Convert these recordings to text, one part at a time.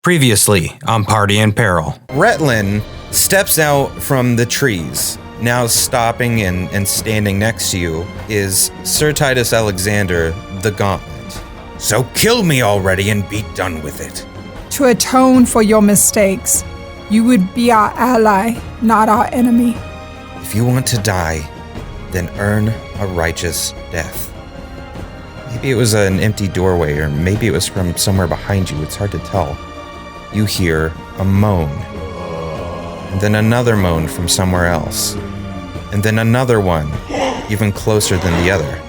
Previously on Party in Peril. Retlin steps out from the trees. Now stopping and standing next to you is Sir Titus Alexander, the Gauntlet. So kill me already and be done with it. To atone for your mistakes, you would be our ally, not our enemy. If you want to die, then earn a righteous death. Maybe it was an empty doorway, or maybe it was from somewhere behind you. It's hard to tell. You hear a moan, and then another moan from somewhere else, and then another one, even closer than the other.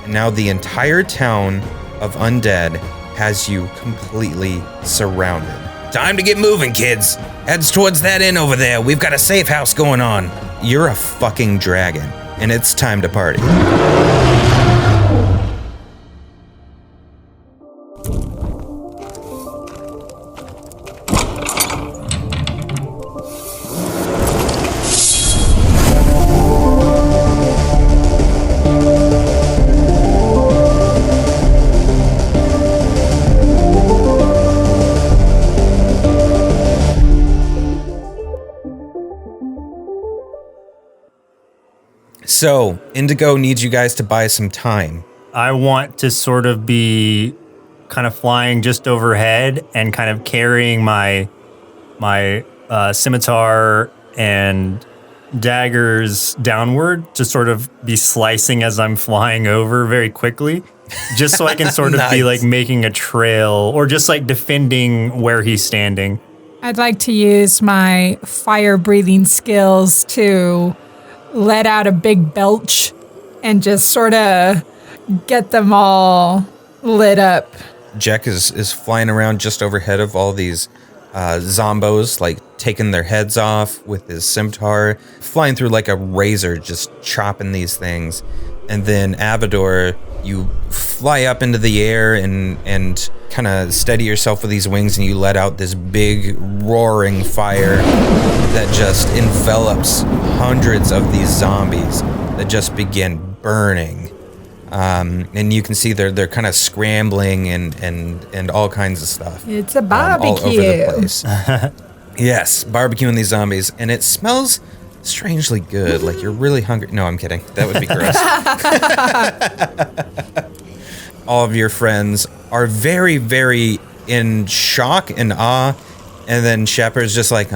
And now the entire town of undead has you completely surrounded. Time to get moving, kids. Heads towards that inn over there. We've got a safe house going on. You're a fucking dragon, and it's time to party. So, Indigo needs you guys to buy some time. I want to sort of be kind of flying just overhead and kind of carrying my scimitar and daggers downward to sort of be slicing as I'm flying over very quickly, just so I can sort of Nice. be like making a trail or just like defending where he's standing. I'd like to use my fire-breathing skills to let out a big belch and just sort of get them all lit up. Jack is flying around just overhead of all these zombos, like taking their heads off with his scimitar, flying through like a razor, just chopping these things. And then Avador, you fly up into the air and kind of steady yourself with these wings, and you let out this big roaring fire that just envelops hundreds of these zombies that just begin burning. And you can see they're kind of scrambling and all kinds of stuff. It's a barbecue. All over the place. Yes, barbecuing these zombies, and it smells strangely good. Like you're really hungry. No, I'm kidding. That would be gross. All of your friends are very, very in shock and awe, and then Shepard's just like,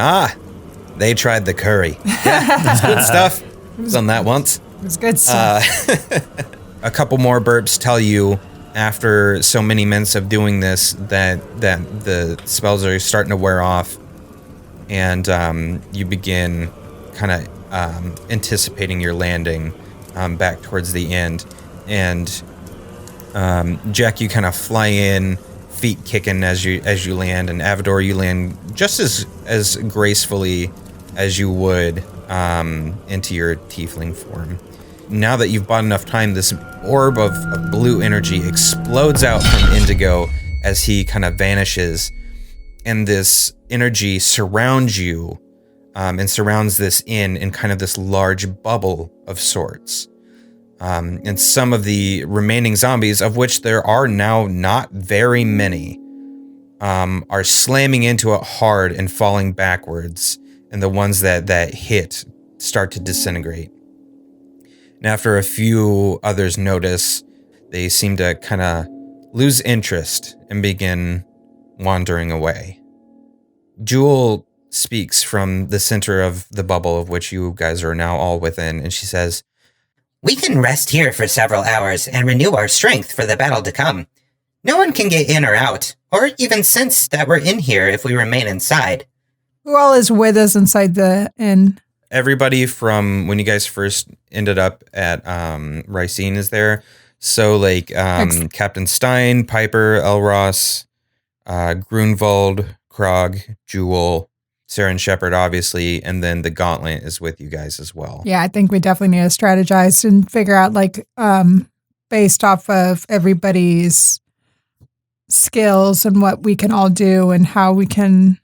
they tried the curry. Yeah, that's good stuff. Done that once. It was good stuff. A couple more burps tell you, after so many minutes of doing this, that the spells are starting to wear off, and you begin kind of anticipating your landing back towards the end. And Jack, you kind of fly in, feet kicking as you land, and Avador, you land just as gracefully as you would into your tiefling form. Now that you've bought enough time, this orb of blue energy explodes out from Indigo as he kind of vanishes, and this energy surrounds you and surrounds this inn in kind of this large bubble of sorts. And some of the remaining zombies, of which there are now not very many, are slamming into it hard and falling backwards, and the ones that hit start to disintegrate. And after a few others notice, they seem to kind of lose interest and begin wandering away. Jewel speaks from the center of the bubble of which you guys are now all within, and she says, "We can rest here for several hours and renew our strength for the battle to come. No one can get in or out, or even sense that we're in here if we remain inside." Who all is with us inside the inn? everybody from when you guys first ended up at Ricine is there. So like Captain Stein, Piper, Elros, Grunwald, Krog, Jewel, Sarah and Shepard, obviously, and then the Gauntlet is with you guys as well. Yeah, I think we definitely need to strategize and figure out, like, based off of everybody's skills and what we can all do and how we can.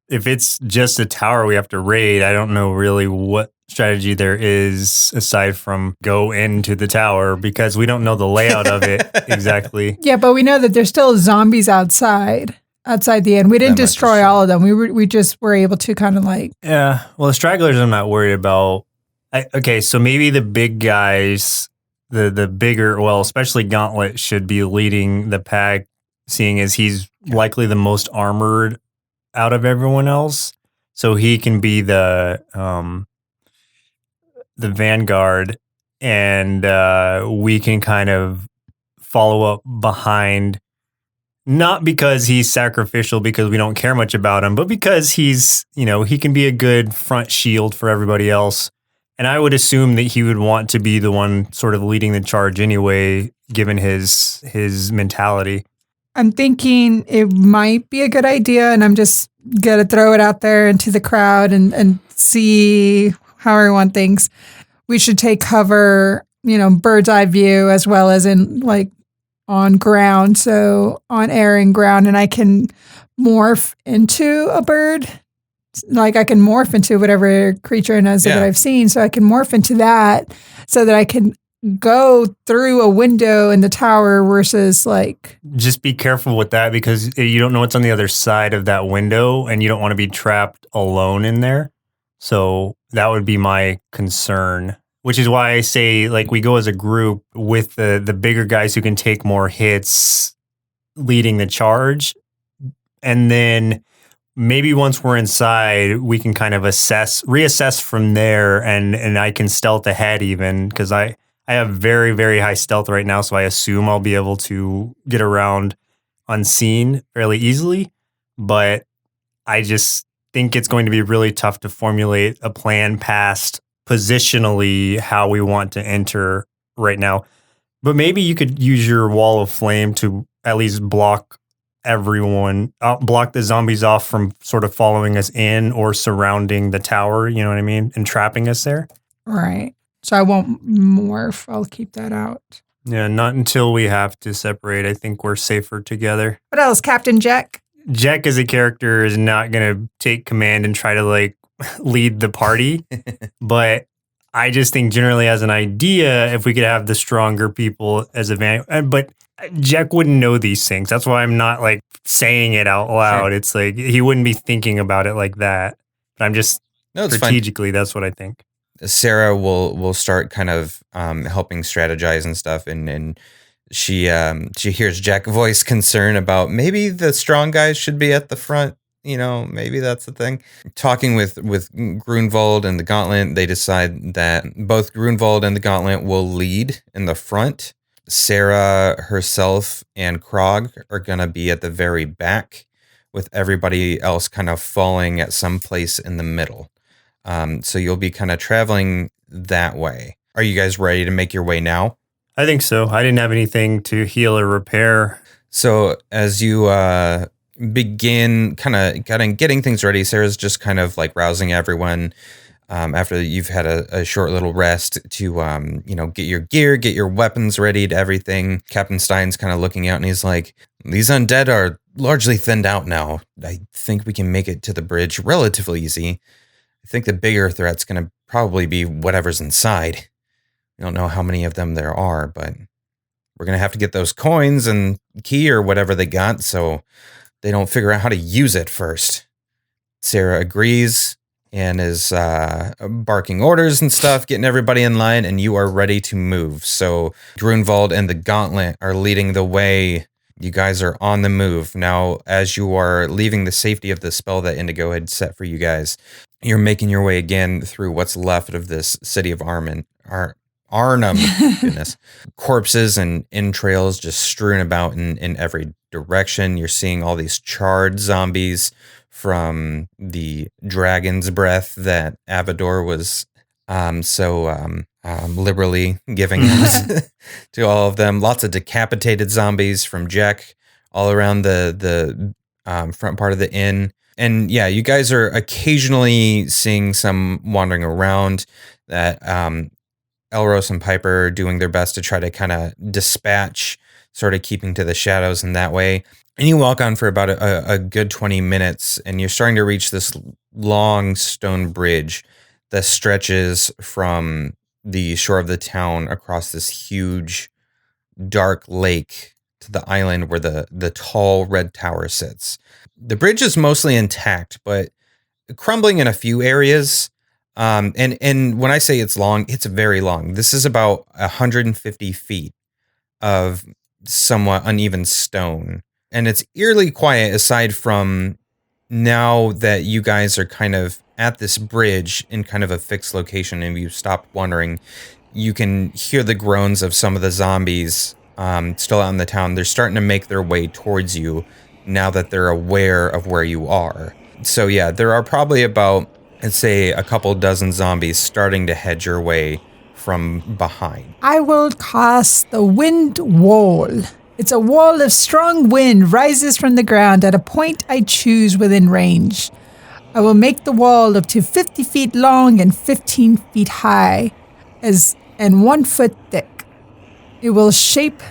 If it's just a tower we have to raid, I don't know really what strategy there is aside from go into the tower because we don't know the layout of it exactly. Yeah, but we know that there's still zombies outside. outside the inn. We didn't That much is destroy true. all of them. We just were able to kind of like. Yeah. Well, the stragglers, I'm not worried about. Okay, so maybe the big guys, the bigger, well, especially Gauntlet, should be leading the pack, seeing as he's likely the most armored out of everyone else. So he can be the vanguard, and we can kind of follow up behind. Not because he's sacrificial, because we don't care much about him, but because he's, he can be a good front shield for everybody else. And I would assume that he would want to be the one sort of leading the charge anyway, given his mentality. I'm thinking it might be a good idea, and I'm just gonna throw it out there into the crowd and see how everyone thinks. We should take cover, bird's eye view, as well as in like on ground, so on air and ground, and I can morph into a bird. Like I can morph into whatever creature it is that I've seen, so I can morph into that so that I can go through a window in the tower versus like. Just be careful with that, because you don't know what's on the other side of that window, and you don't want to be trapped alone in there. So that would be my concern. Which is why I say, like, we go as a group with the bigger guys who can take more hits leading the charge. And then maybe once we're inside, we can kind of reassess from there, and I can stealth ahead even, because I have very, very high stealth right now, so I assume I'll be able to get around unseen fairly easily. But I just think it's going to be really tough to formulate a plan past positionally how we want to enter right now. But maybe you could use your wall of flame to at least block block the zombies off from sort of following us in or surrounding the tower, you know what I mean? And trapping us there. Right. So I won't morph. I'll keep that out. Yeah, not until we have to separate. I think we're safer together. What else, Captain Jack? Jack as a character is not going to take command and try to like lead the party. But I just think generally as an idea, if we could have the stronger people as a van, but Jack wouldn't know these things. That's why I'm not like saying it out loud. Sure. It's like he wouldn't be thinking about it like that. But I'm just strategically, that's what I think. Sarah will start kind of helping strategize and stuff, and she hears Jack's voice concern about maybe the strong guys should be at the front. Maybe that's the thing. Talking with Grunwald and the Gauntlet, they decide that both Grunwald and the Gauntlet will lead in the front. Sarah herself and Krog are going to be at the very back, with everybody else kind of falling at some place in the middle. So you'll be kind of traveling that way. Are you guys ready to make your way now? I think so. I didn't have anything to heal or repair. So as you begin kind of getting things ready, Sarah's just kind of like rousing everyone after you've had a short little rest to get your gear, get your weapons ready to everything. Captain Stein's kind of looking out and he's like, these undead are largely thinned out now. I think we can make it to the bridge relatively easy. I think the bigger threat's going to probably be whatever's inside. We don't know how many of them there are, but we're going to have to get those coins and key or whatever they got so they don't figure out how to use it first. Sarah agrees and is barking orders and stuff, getting everybody in line, and you are ready to move. So Grunwald and the Gauntlet are leading the way. You guys are on the move. Now, as you are leaving the safety of the spell that Indigo had set for you guys, you're making your way again through what's left of this city of Arnhem. Goodness. Corpses and entrails just strewn about in every direction. You're seeing all these charred zombies from the dragon's breath that Avador was liberally giving out to all of them. Lots of decapitated zombies from Jack all around the front part of the inn. And yeah, you guys are occasionally seeing some wandering around that Elros and Piper are doing their best to try to kind of dispatch, sort of keeping to the shadows in that way. And you walk on for about a good 20 minutes, and you're starting to reach this long stone bridge that stretches from the shore of the town across this huge, dark lake to the island where the tall red tower sits. The bridge is mostly intact, but crumbling in a few areas. And when I say it's long, it's very long. This is about 150 feet of somewhat uneven stone. And it's eerily quiet aside from now that you guys are kind of at this bridge in kind of a fixed location and you've stopped wandering. You can hear the groans of some of the zombies still out in the town. They're starting to make their way towards you now that they're aware of where you are. So yeah, there are probably about, let's say, a couple dozen zombies starting to head your way from behind. I will cast the wind wall. It's a wall of strong wind rises from the ground at a point I choose within range. I will make the wall up to 50 feet long and 15 feet high and 1 foot thick. It will shape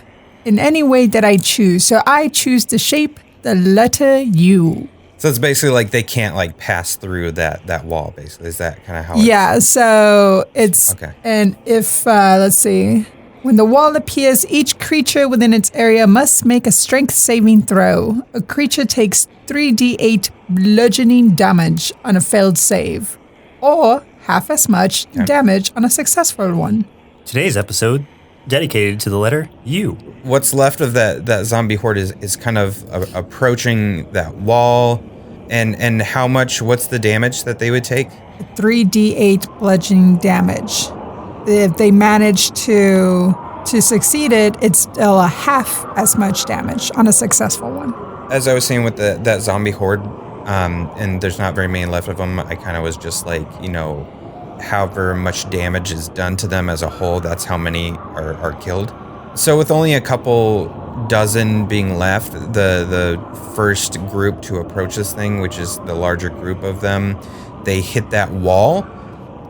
in any way that I choose. So I choose to shape the letter U. So it's basically like they can't like pass through that wall, basically. Is that kind of how Yeah, so it's... Okay. And if, let's see... When the wall appears, each creature within its area must make a strength saving throw. A creature takes 3d8 bludgeoning damage on a failed save, or half as much damage on a successful one. Today's episode dedicated to the letter U. What's left of that zombie horde is kind of approaching that wall. And how much, what's the damage that they would take? 3d8 bludgeoning damage. If they manage to succeed it, it's still a half as much damage on a successful one. As I was saying with that zombie horde, and there's not very many left of them, I kind of was just like, however much damage is done to them as a whole, that's how many are killed. So with only a couple dozen being left, the first group to approach this thing, which is the larger group of them, they hit that wall,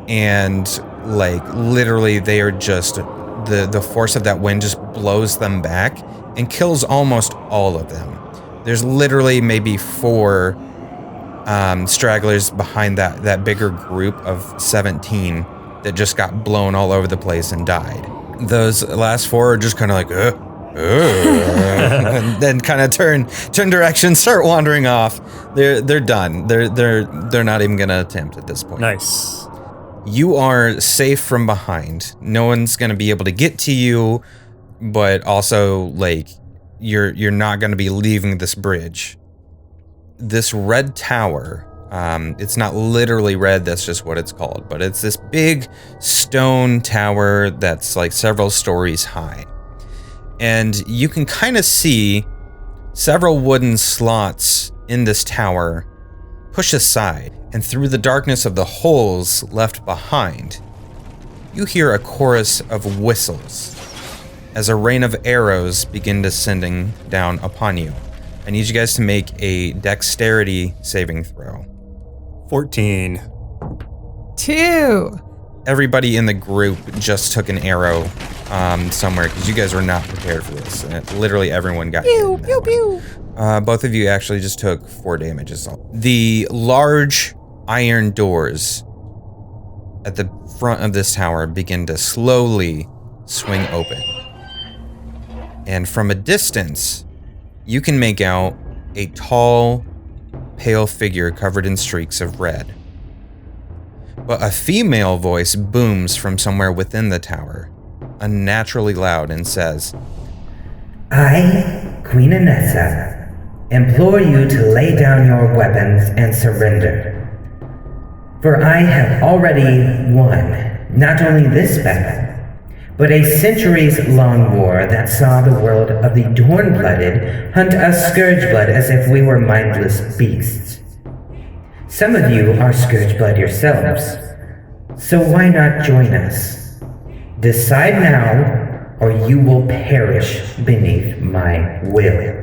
and like literally they are just the force of that wind just blows them back and kills almost all of them. There's literally maybe 4 stragglers behind that bigger group of 17 that just got blown all over the place and died. Those last 4 are just kind of like and then kind of turn direction, start wandering off. They're done. They're not even gonna attempt at this point. Nice. You are safe from behind. No one's going to be able to get to you, but also like you're not going to be leaving this bridge. This red tower, it's not literally red, that's just what it's called, but it's this big stone tower that's like several stories high. And you can kind of see several wooden slots in this tower push aside, and through the darkness of the holes left behind, you hear a chorus of whistles as a rain of arrows begin descending down upon you. I need you guys to make a dexterity saving throw. 14. 2. Everybody in the group just took an arrow somewhere because you guys were not prepared for this. Literally everyone got Pew, pew, pew. Both of you actually just took 4 damage. The large iron doors at the front of this tower begin to slowly swing open. And from a distance, you can make out a tall, pale figure covered in streaks of red. But a female voice booms from somewhere within the tower, unnaturally loud, and says, I, Queen Anessa, implore you to lay down your weapons and surrender. For I have already won not only this battle, but a centuries-long war that saw the world of the Dorn-blooded hunt us Scourge-blood as if we were mindless beasts. Some of you are Scourge-blood yourselves, so why not join us? Decide now, or you will perish beneath my will.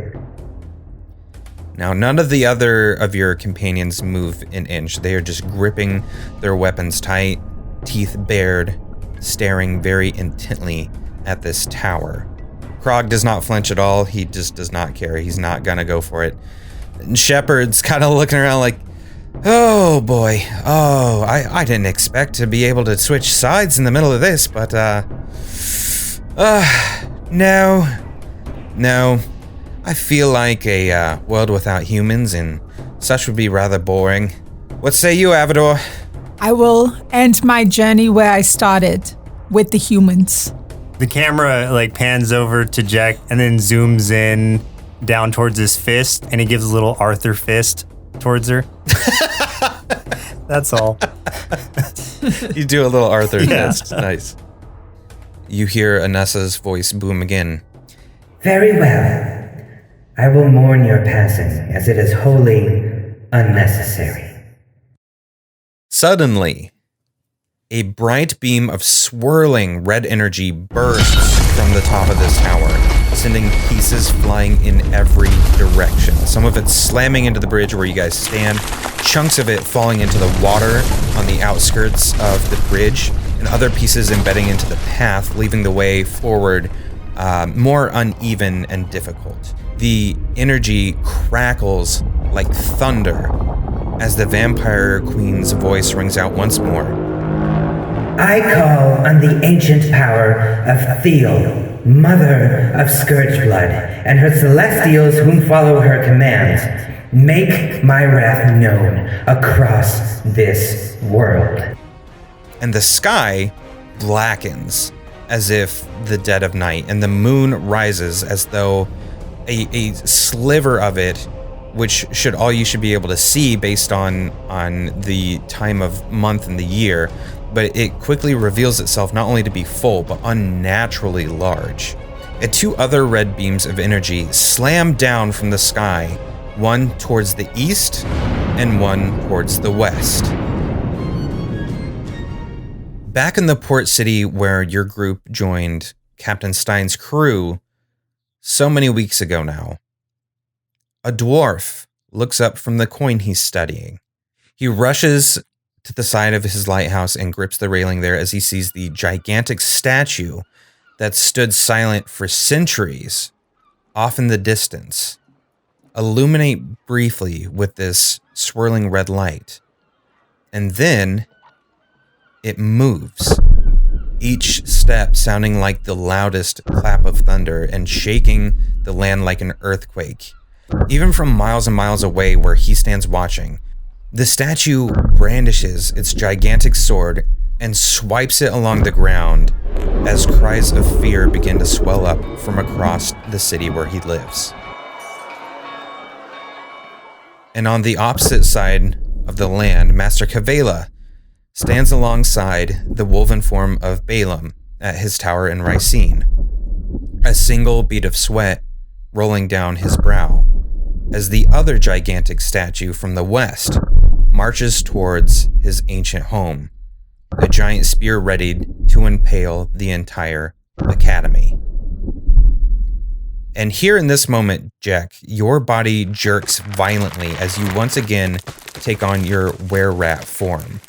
Now, none of the other of your companions move an inch. They are just gripping their weapons tight, teeth bared, staring very intently at this tower. Krog does not flinch at all. He just does not care. He's not gonna go for it. And Shepard's kind of looking around like, oh boy, oh, I didn't expect to be able to switch sides in the middle of this, but no. I feel like a world without humans and such would be rather boring. What say you, Avador? I will end my journey where I started, with the humans. The camera like pans over to Jack and then zooms in down towards his fist, and he gives a little Arthur fist towards her. That's all. You do a little Arthur fist. Nice. You hear Anessa's voice boom again. Very well. I will mourn your passing, as it is wholly unnecessary. Suddenly, a bright beam of swirling red energy bursts from the top of this tower, sending pieces flying in every direction. Some of it slamming into the bridge where you guys stand, chunks of it falling into the water on the outskirts of the bridge, and other pieces embedding into the path, leaving the way forward more uneven and difficult. The energy crackles like thunder as the Vampire Queen's voice rings out once more. I call on the ancient power of Theo, mother of Scourgeblood, and her celestials whom follow her commands. Make my wrath known across this world. And the sky blackens as if the dead of night, and the moon rises as though a sliver of it, which you should be able to see based on the time of month and the year, but it quickly reveals itself not only to be full, but unnaturally large. And two other red beams of energy slam down from the sky, one towards the east and one towards the west. Back in the port city where your group joined Captain Stein's crew so many weeks ago now, a dwarf looks up from the coin he's studying. He rushes to the side of his lighthouse and grips the railing there as he sees the gigantic statue that stood silent for centuries off in the distance illuminate briefly with this swirling red light. And then it moves, each step sounding like the loudest clap of thunder and shaking the land like an earthquake. Even from miles and miles away where he stands watching, the statue brandishes its gigantic sword and swipes it along the ground as cries of fear begin to swell up from across the city where he lives. And on the opposite side of the land, Master Kavela stands alongside the woven form of Balaam at his tower in Ricine, a single bead of sweat rolling down his brow, as the other gigantic statue from the west marches towards his ancient home, a giant spear readied to impale the entire academy. And here in this moment, Jack, your body jerks violently as you once again take on your were-rat form.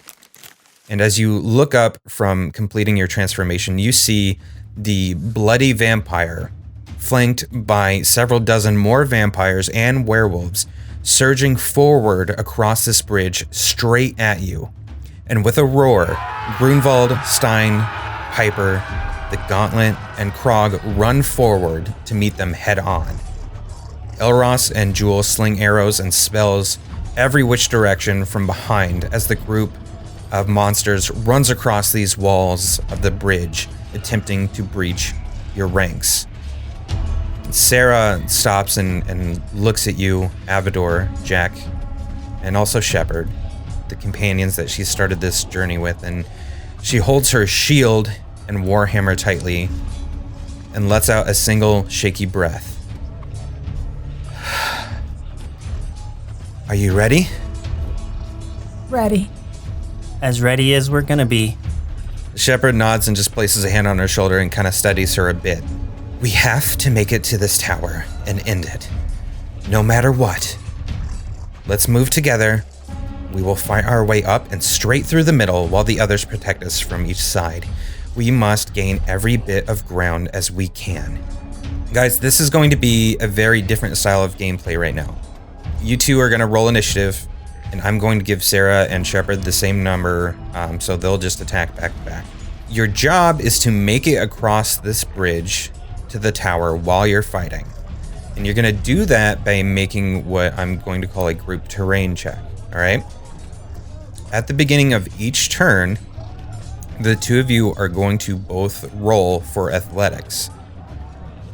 And as you look up from completing your transformation, you see the bloody vampire, flanked by several dozen more vampires and werewolves, surging forward across this bridge straight at you. And with a roar, Grunwald, Stein, Piper, the Gauntlet, and Krog run forward to meet them head on. Elros and Jewel sling arrows and spells every which direction from behind as the group of monsters runs across these walls of the bridge, attempting to breach your ranks. Sarah stops and looks at you, Avador, Jack, and also Shepard, the companions that she started this journey with, and she holds her shield and warhammer tightly and lets out a single shaky breath. Are you ready? Ready. As ready as we're gonna be. Shepard nods and just places a hand on her shoulder and kind of steadies her a bit. We have to make it to this tower and end it, no matter what. Let's move together. We will fight our way up and straight through the middle while the others protect us from each side. We must gain every bit of ground as we can. Guys, this is going to be a very different style of gameplay right now. You two are going to roll initiative, and I'm going to give Sarah and Shepard the same number, so they'll just attack back to back. Your job is to make it across this bridge to the tower while you're fighting. And you're going to do that by making what I'm going to call a group terrain check. All right? At the beginning of each turn, the two of you are going to both roll for athletics.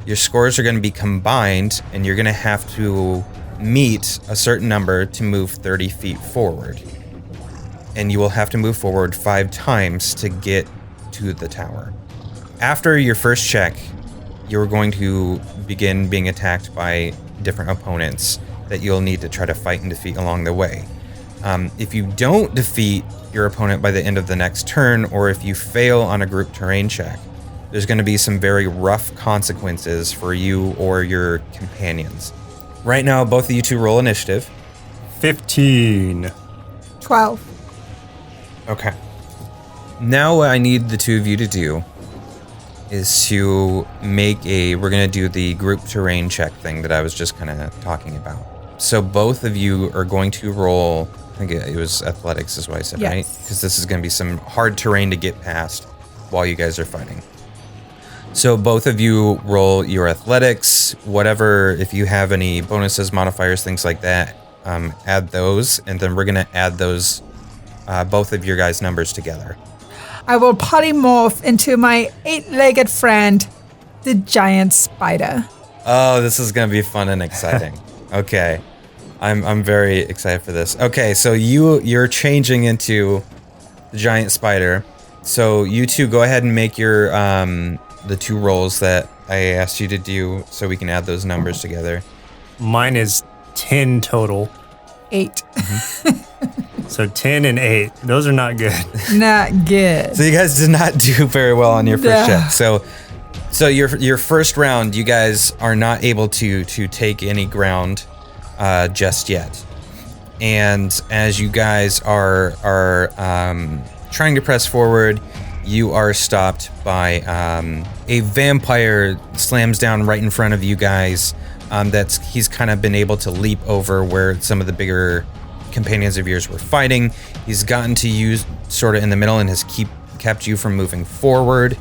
Your scores are going to be combined, and you're going to have to meet a certain number to move 30 feet forward. And you will have to move forward 5 times to get to the tower. After your first check, you're going to begin being attacked by different opponents that you'll need to try to fight and defeat along the way. If you don't defeat your opponent by the end of the next turn, or if you fail on a group terrain check, there's going to be some very rough consequences for you or your companions. Right now, both of you two roll initiative. 15. 12. Okay. Now what I need the two of you to do is to make we're going to do the group terrain check thing that I was just kind of talking about. So both of you are going to roll, I think it was athletics is what I said, Yes. right? Because this is going to be some hard terrain to get past while you guys are fighting. So both of you roll your athletics, whatever, if you have any bonuses, modifiers, things like that, add those, and then we're going to add those, both of your guys' numbers together. I will polymorph into my 8-legged friend, the giant spider. Oh, this is going to be fun and exciting. Okay. I'm very excited for this. Okay, so you're changing into the giant spider. So you two go ahead and make your the 2 rolls that I asked you to do so we can add those numbers together. Mine is 10 total. 8. So 10 and 8. Those are not good. Not good. So you guys did not do very well on your first check. So your first round, you guys are not able to take any ground just yet. And as you guys are trying to press forward, you are stopped by a vampire slams down right in front of you guys. He's kind of been able to leap over where some of the bigger companions of yours were fighting. He's gotten to you sort of in the middle and has kept you from moving forward.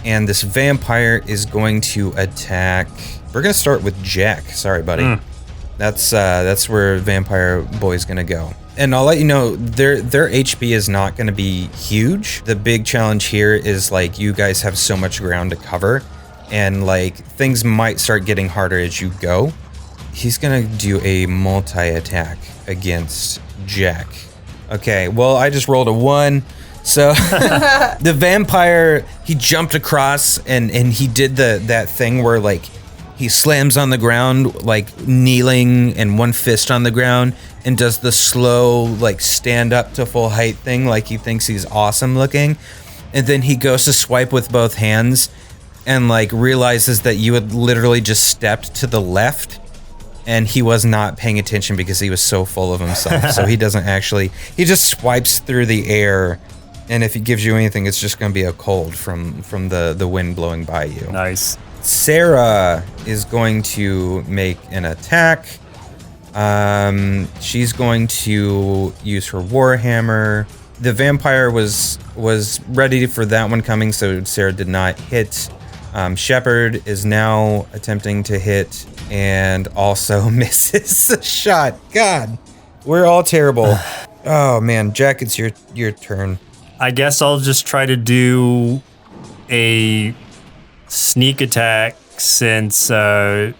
And this vampire is going to attack. We're going to start with Jack. Sorry, buddy. That's where Vampire Boy's going to go. And I'll let you know, their HP is not going to be huge. The big challenge here is, like, you guys have so much ground to cover, and, like, things might start getting harder as you go. He's going to do a multi-attack against Jack. Okay, well, I just rolled a 1. So the vampire, he jumped across and he did that thing where, like, he slams on the ground, like, kneeling and one fist on the ground, and does the slow, like, stand up to full height thing, like he thinks he's awesome looking. And then he goes to swipe with both hands and, like, realizes that you had literally just stepped to the left, and he was not paying attention because he was so full of himself. So he doesn't actually, he just swipes through the air, and if he gives you anything, it's just going to be a cold from the wind blowing by you. Nice. Sarah is going to make an attack. She's going to use her warhammer. The vampire was ready for that one coming, so Sarah did not hit. Shepard is now attempting to hit and also misses the shot. God, we're all terrible. Oh man, Jack, it's your turn. I guess I'll just try to do a sneak attack since Avador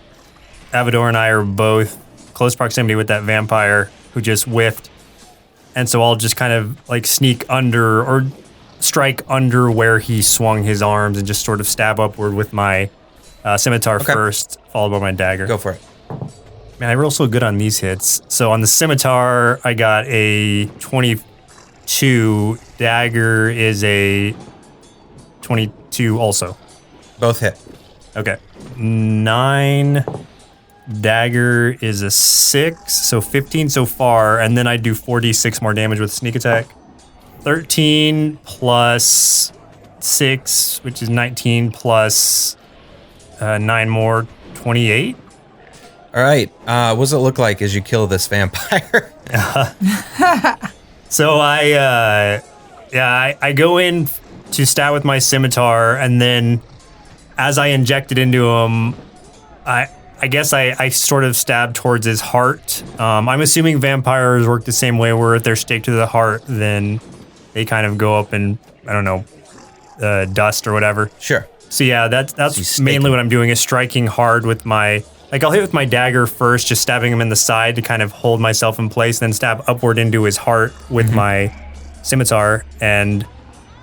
and I are both close proximity with that vampire who just whiffed. And so I'll just kind of, like, sneak under or strike under where he swung his arms and just sort of stab upward with my scimitar first, followed by my dagger. Go for it. Man, I roll so good on these hits. So on the scimitar, I got a 22. Dagger is a 22 also. Both hit. Okay. 9. Dagger is a 6, so 15 so far, and then I do 4d6 more damage with sneak attack. 13 plus 6, which is 19, plus 9 more, 28. All right. What does it look like as you kill this vampire? So I go in to stab with my scimitar, and then as I inject it into him, I guess I sort of stab towards his heart. I'm assuming vampires work the same way, where if they're stake to the heart, then they kind of go up in, I don't know, dust or whatever. Sure. So yeah, that's So mainly what I'm doing is striking hard with my, like I'll hit with my dagger first, just stabbing him in the side to kind of hold myself in place, then stab upward into his heart with my scimitar, and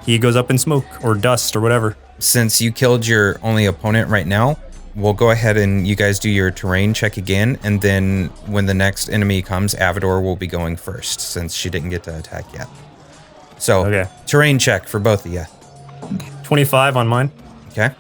he goes up in smoke or dust or whatever. Since you killed your only opponent right now, we'll go ahead and you guys do your terrain check again, and then when the next enemy comes, Avador will be going first since she didn't get to attack yet. So, Okay. terrain check for both of you. 25 on mine. Okay.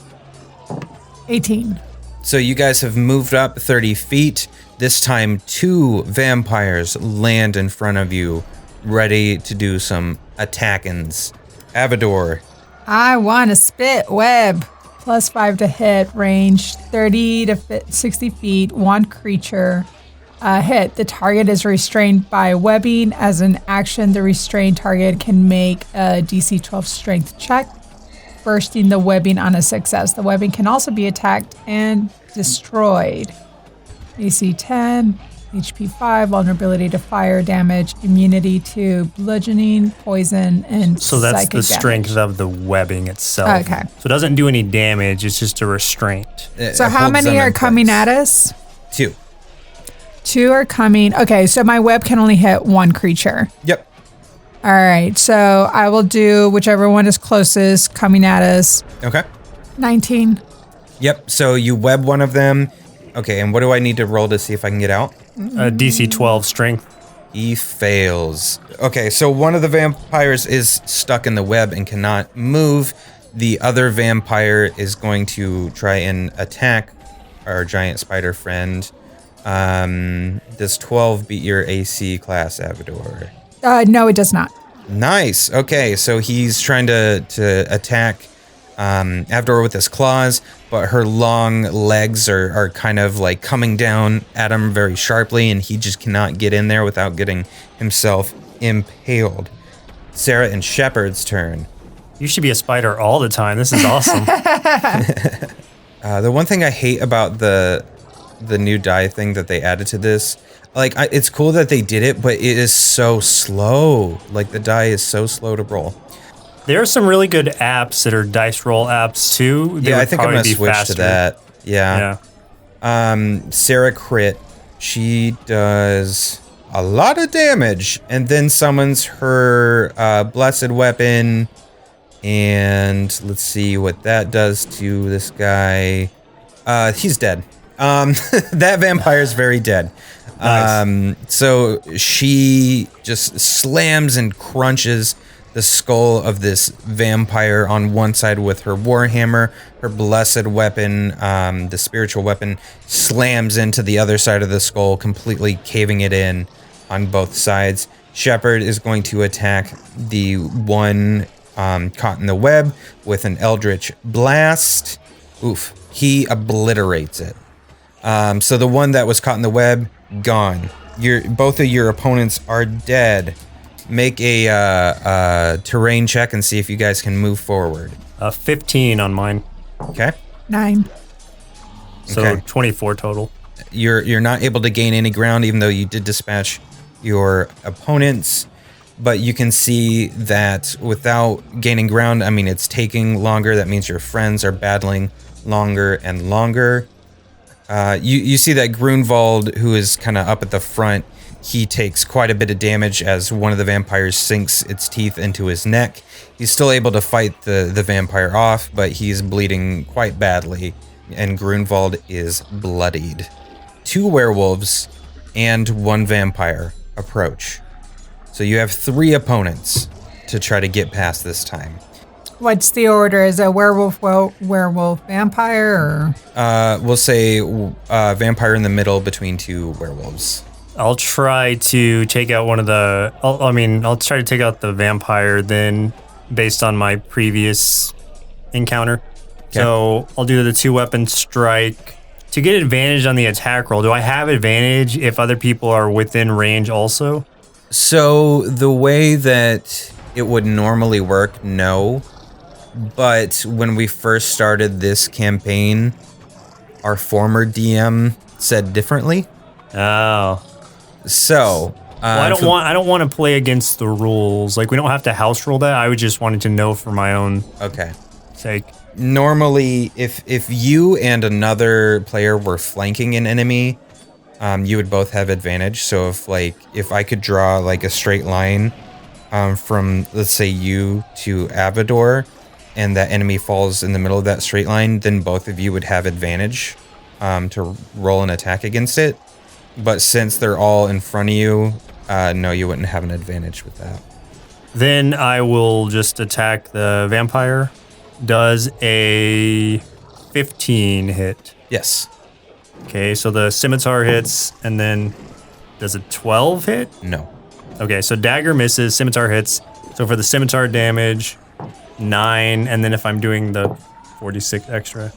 18. So you guys have moved up 30 feet. This time, 2 vampires land in front of you, ready to do some attackings. Avador, I want to spit web. +5 to hit, range 30 to 60 feet, one creature. Hit. The target is restrained by webbing. As an action, the restrained target can make a DC 12 strength check, bursting the webbing on a success. The webbing can also be attacked and destroyed. AC 10, HP 5, vulnerability to fire damage, immunity to bludgeoning, poison, and So that's psychic the strength damage. of the webbing itself. Okay. So it doesn't do any damage, it's just a restraint. So how many are coming at us? 2. 2 are coming. Okay, so my web can only hit one creature. Yep. All right, so I will do whichever one is closest coming at us. Okay. 19. Yep. So you web one of them. Okay, and what do I need to roll to see if I can get out? DC 12 strength. He fails. Okay, so one of the vampires is stuck in the web and cannot move. The other vampire is going to try and attack our giant spider friend. Does 12 beat your AC class, Avador? No, it does not. Nice. Okay, so he's trying to attack Avador with his claws, but her long legs are kind of like coming down at him very sharply, and he just cannot get in there without getting himself impaled. Sarah and Shepard's turn. You should be a spider all the time. This is awesome. The one thing I hate about the new die thing that they added to this, it's cool that they did it, but it is so slow. Like, the die is so slow to roll. There are some really good apps that are dice roll apps too. They Yeah, would I think I'm probably gonna be switch faster. to that. Yeah. Sarah crit. She does a lot of damage, and then summons her blessed weapon. And let's see what that does to this guy. He's dead. That vampire is very dead. Nice. So she just slams and crunches the skull of this vampire on one side with her warhammer. Her blessed weapon, the spiritual weapon, slams into the other side of the skull, completely caving it in on both sides. Shepard is going to attack the one caught in the web with an eldritch blast. Oof. He obliterates it. So the one that was caught in the web, gone. Both of your opponents are dead. Make a terrain check and see if you guys can move forward. 15 on mine. Okay. 9. So Okay. 24 total. You're not able to gain any ground, even though you did dispatch your opponents. But you can see that without gaining ground, I mean, it's taking longer. That means your friends are battling longer and longer. You see that Grunwald, who is kind of up at the front, he takes quite a bit of damage as one of the vampires sinks its teeth into his neck. He's still able to fight the vampire off, but he's bleeding quite badly, and Grunwald is bloodied. 2 werewolves and 1 vampire approach. So you have 3 opponents to try to get past this time. What's the order? Is it werewolf, vampire, or? We'll say vampire in the middle between 2 werewolves. I'll try to take out one of the. I'll try to take out the vampire then, based on my previous encounter. Okay. So I'll do the 2-weapon strike to get advantage on the attack roll. Do I have advantage if other people are within range also? So the way that it would normally work, no. But when we first started this campaign, our former DM said differently. Oh. So, Well, I don't want to play against the rules. Like, we don't have to house rule that. I would just wanted to know for my own sake. Normally, if you and another player were flanking an enemy, you would both have advantage. So if I could draw like a straight line from, let's say, you to Avador, and that enemy falls in the middle of that straight line, then both of you would have advantage to roll an attack against it. But since they're all in front of you, no, you wouldn't have an advantage with that. Then I will just attack the vampire. Does a 15 hit? Yes. Okay, so the scimitar hits, and then does a 12 hit? No. Okay, so dagger misses, scimitar hits. So for the scimitar damage, 9, and then if I'm doing the 46 extra,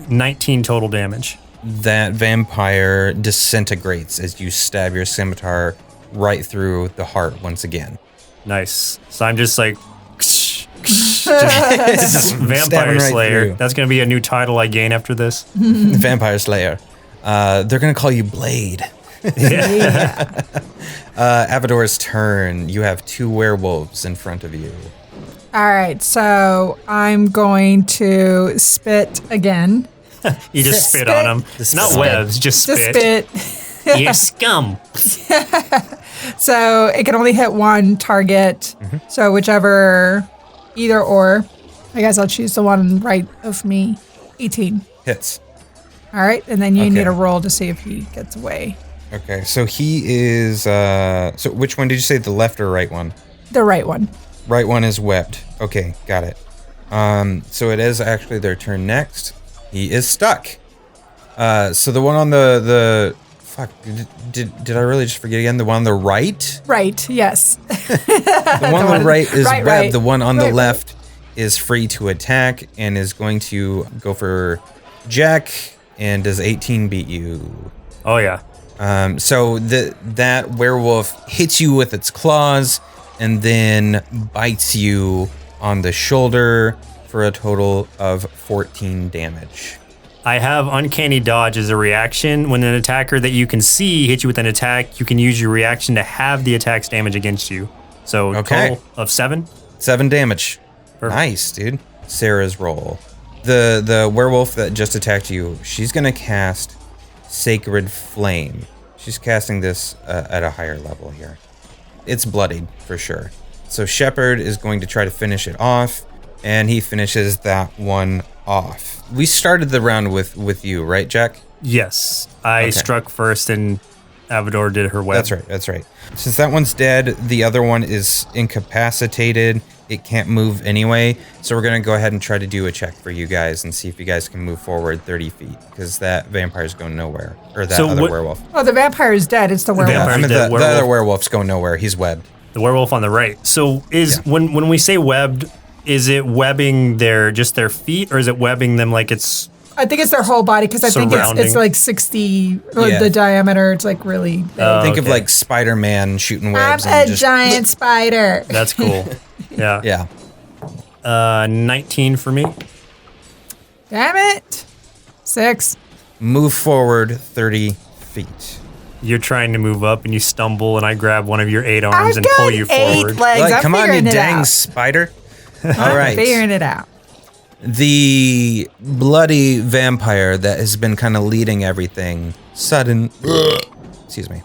19 total damage. That vampire disintegrates as you stab your scimitar right through the heart once again. Nice. So I'm just like, just Vampire right Slayer. through. That's going to be a new title I gain after this. Vampire Slayer. They're going to call you Blade. Avador's turn. You have 2 werewolves in front of you. All right, so I'm going to spit again. You just spit on them. Not webs, just spit. You scum. So it can only hit one target. So whichever, either or. I guess I'll choose the one right of me. 18. Hits. All right, and then you Okay. need a roll to see if he gets away. Okay, so he is... so which one did you say, the left or right one? The right one. Right one is webbed. Okay, got it. So it is actually their turn next. He is stuck. So the one on the fuck, did I really just forget again? The one on the right? Right, yes. The one on the right is right, webbed. right. The one on the Right, left is free to attack and is going to go for Jack. And does 18 beat you? Oh, yeah. So that werewolf hits you with its claws and then bites you on the shoulder for a total of 14 damage. I have Uncanny Dodge as a reaction. When an attacker that you can see hits you with an attack, you can use your reaction to have the attack's damage against you. So total of 7. 7 damage. Perfect. Nice, dude. Sarah's roll. The werewolf that just attacked you, she's going to cast Sacred Flame. She's casting this at a higher level here. It's bloodied, for sure. So Shepard is going to try to finish it off, and he finishes that one off. We started the round with you, right, Jack? Yes. I struck first, and Avador did her web. That's right. Since that one's dead, the other one is incapacitated. It can't move anyway, so we're going to go ahead and try to do a check for you guys and see if you guys can move forward 30 feet, because that vampire's going nowhere. Or that other werewolf. Oh, the vampire is dead. It's the werewolf. Yeah, I mean, Vampire's the dead, other werewolf's going nowhere. He's webbed. The werewolf on the right. So when we say webbed, is it webbing just their feet, or is it webbing them like it's... I think it's their whole body, because I think it's Surrounding. like 60, Yeah. the diameter. It's like really big. Think of okay. like Spider-Man shooting webs. I'm and a just, giant spider. That's cool. Yeah. Yeah. 19 for me. Damn it. 6. Move forward 30 feet. You're trying to move up, and you stumble, and I grab one of your 8 arms I've and got pull you 8 forward. legs. Like, I'm come on, you figuring it dang out. spider. All I'm right. figuring it out. The bloody vampire that has been kind of leading everything. Excuse me.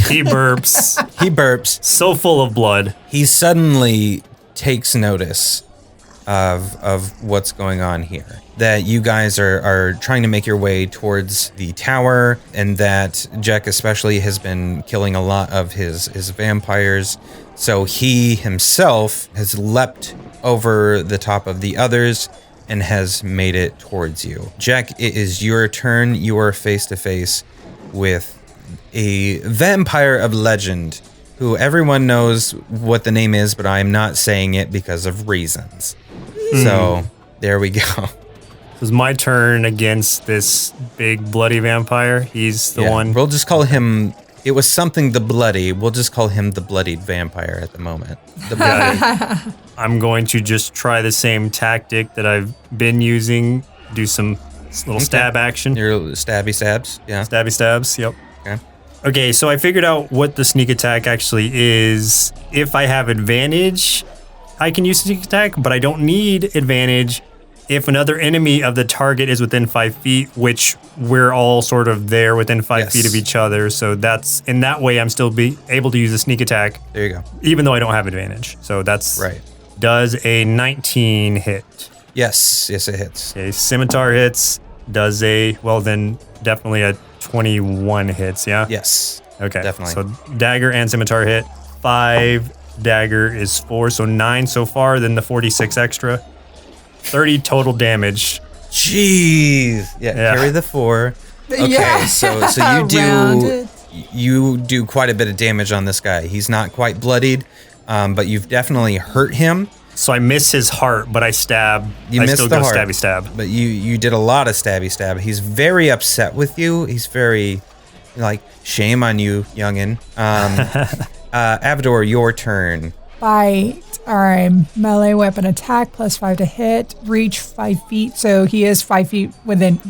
He burps. He burps. So full of blood. He suddenly takes notice of what's going on here. That you guys are trying to make your way towards the tower, and that Jack especially has been killing a lot of his vampires. So he himself has leapt over the top of the others and has made it towards you. Jack, it is your turn. You are face to face with a vampire of legend who everyone knows what the name is, but I'm not saying it because of reasons. So there we go. It was my turn against this big bloody vampire. He's the one. We'll just call him, it was something the bloody. We'll just call him the bloodied vampire at the moment. The bloody. I'm going to just try the same tactic that I've been using. Do some Little stab action. Your stabby stabs. Yeah. Stabby stabs. Yep. Okay. Okay, so I figured out what the sneak attack actually is. If I have advantage, I can use sneak attack, but I don't need advantage if another enemy of the target is within 5 feet, which we're all sort of there within 5 feet of each other. So that's, in that way, I'm still able to use a sneak attack. There you go. Even though I don't have advantage. So that's right. Does a 19 hit? Yes, it hits. Okay, scimitar hits. Does then definitely a 21 hits, yeah? Yes. Okay. Definitely. So dagger and scimitar hit. 5, dagger is 4, so 9 so far, then the 46 extra. 30 total damage. Jeez. Yeah. Carry the 4. Okay, Yeah. so you do quite a bit of damage on this guy. He's not quite bloodied, but you've definitely hurt him. So I miss his heart, but I stab. I still go heart, stabby stab. But you did a lot of stabby stab. He's very upset with you. He's very like, shame on you, youngin. Avador, your turn. Bite. All right. Melee weapon attack plus 5 to hit. Reach 5 feet. So he is 5 feet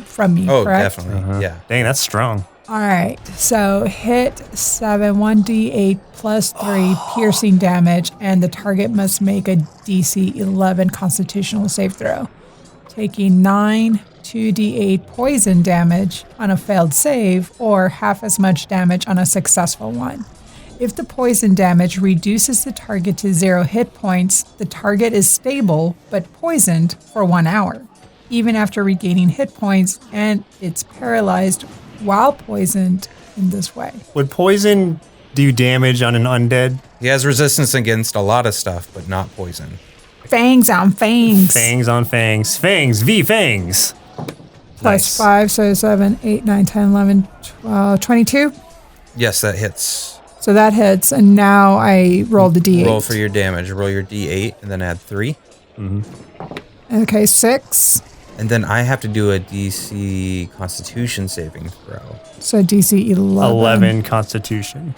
from me. Oh, correct? definitely. Yeah. Dang, that's strong. All right. So hit 7, 1d8 plus 3 piercing damage, and the target must make a DC 11 Constitutional save throw, taking 9 2d8 poison damage on a failed save, or half as much damage on a successful one. If the poison damage reduces the target to 0 hit points, the target is stable but poisoned for 1 hour, even after regaining hit points, and it's paralyzed while poisoned in this way. Would poison do damage on an undead? He has resistance against a lot of stuff, but not poison. Fangs on fangs. Fangs on fangs. Fangs v fangs. Plus Nice. 5, so 7, 8, 9, 10, 11, 12, 22. Yes, that hits. So that hits, and now I roll the d8. Roll for your damage. Roll your d8 and then add 3. Okay, 6. And then I have to do a DC Constitution saving throw. So DC 11. 11 Constitution.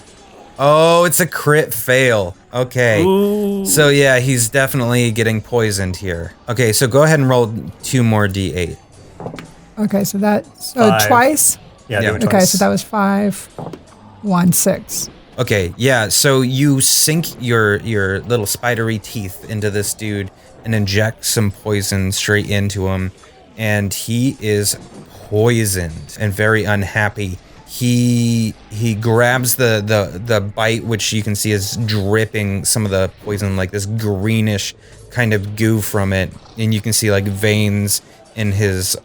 Oh, it's a crit fail. Okay. Ooh. So yeah, he's definitely getting poisoned here. Okay, so go ahead and roll 2 more d8. Okay, so that's 5. twice? Yeah, Yeah. do it Okay, twice. so that was 5, 1, 6. Okay, yeah, so you sink your little spidery teeth into this dude and inject some poison straight into him, and he is poisoned and very unhappy. He grabs the bite, which you can see is dripping some of the poison, like this greenish kind of goo from it, and you can see like veins in his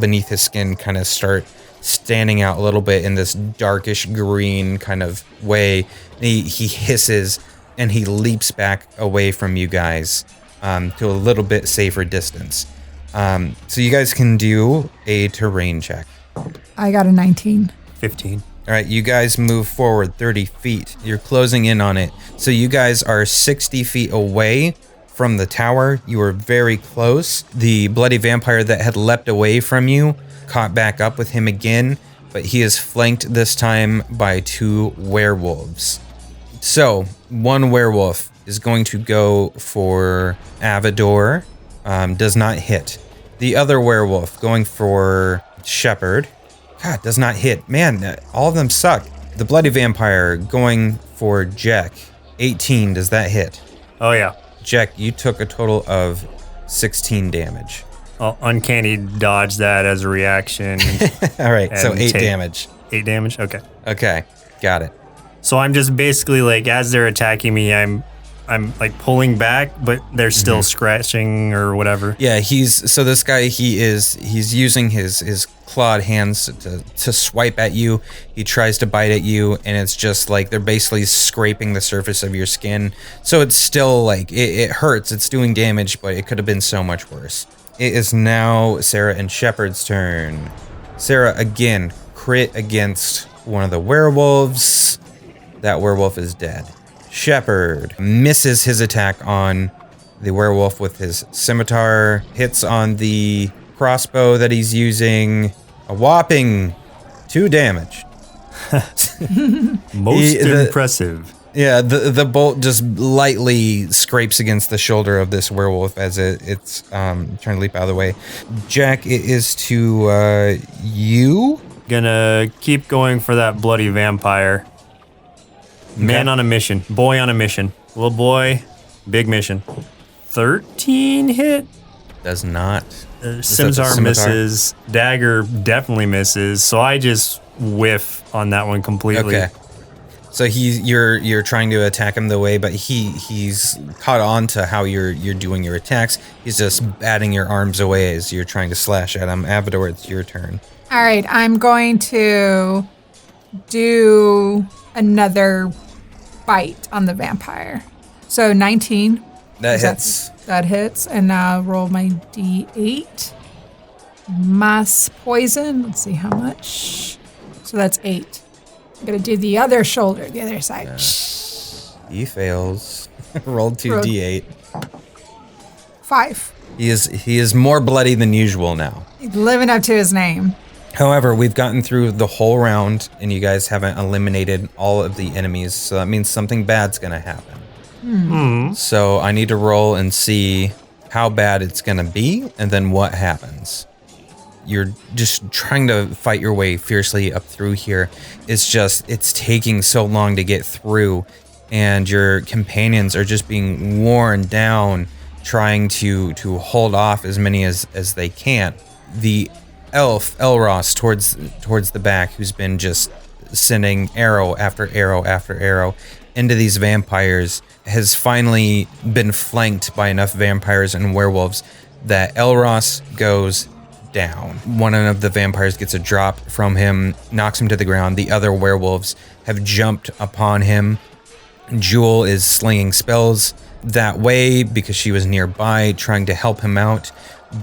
beneath his skin kind of start standing out a little bit in this darkish green kind of way. He hisses and he leaps back away from you guys to a little bit safer distance. So you guys can do a terrain check. I got a 19. 15. All right, you guys move forward 30 feet. You're closing in on it. So you guys are 60 feet away from the tower. You are very close. The bloody vampire that had leapt away from you caught back up with him again, but he is flanked this time by 2 werewolves. So, one werewolf is going to go for Avador, does not hit. The other werewolf going for Shepherd, God, does not hit. Man, all of them suck. The bloody vampire going for Jack, 18, does that hit? Oh, yeah. Jack, you took a total of 16 damage. I'll uncanny dodge that as a reaction. All right, so And 8 take- damage. 8 damage? Okay. Okay, got it. So I'm just basically like, as they're attacking me, I'm like pulling back, but they're still scratching or whatever. Yeah, this guy, he's using his clawed hands to swipe at you. He tries to bite at you, and it's just like they're basically scraping the surface of your skin. So it's still like, it hurts, it's doing damage, but it could have been so much worse. It is now Sarah and Shepard's turn. Sarah, again, crit against one of the werewolves. That werewolf is dead. Shepard misses his attack on the werewolf with his scimitar, hits on the crossbow that he's using, a whopping 2 damage. Most impressive. Yeah, the bolt just lightly scrapes against the shoulder of this werewolf as it's trying to leap out of the way. Jack, it is to you. Gonna keep going for that bloody vampire. Man on a mission. Boy on a mission. Little boy, big mission. 13 hit? Does not. Scimitar misses. Dagger definitely misses. So I just whiff on that one completely. Okay. So you're trying to attack him the way, but he's caught on to how you're doing your attacks. He's just batting your arms away as you're trying to slash at him. Avador, it's your turn. All right, I'm going to do another bite on the vampire. So 19. That hits. That hits. And now roll my D8. Mass poison. Let's see how much. So that's 8. I'm going to do the other shoulder, the other side. He fails. Rolled 2d8. 5. He is more bloody than usual now. He's living up to his name. However, we've gotten through the whole round, and you guys haven't eliminated all of the enemies, so that means something bad's going to happen. So I need to roll and see how bad it's going to be, and then what happens. You're just trying to fight your way fiercely up through here. It's taking so long to get through, and your companions are just being worn down, trying to hold off as many as they can. The elf, Elros, towards the back, who's been just sending arrow after arrow after arrow into these vampires, has finally been flanked by enough vampires and werewolves that Elros goes down. One of the vampires gets a drop from him, knocks him to the ground. The other werewolves have jumped upon him. Jewel is slinging spells that way because she was nearby trying to help him out,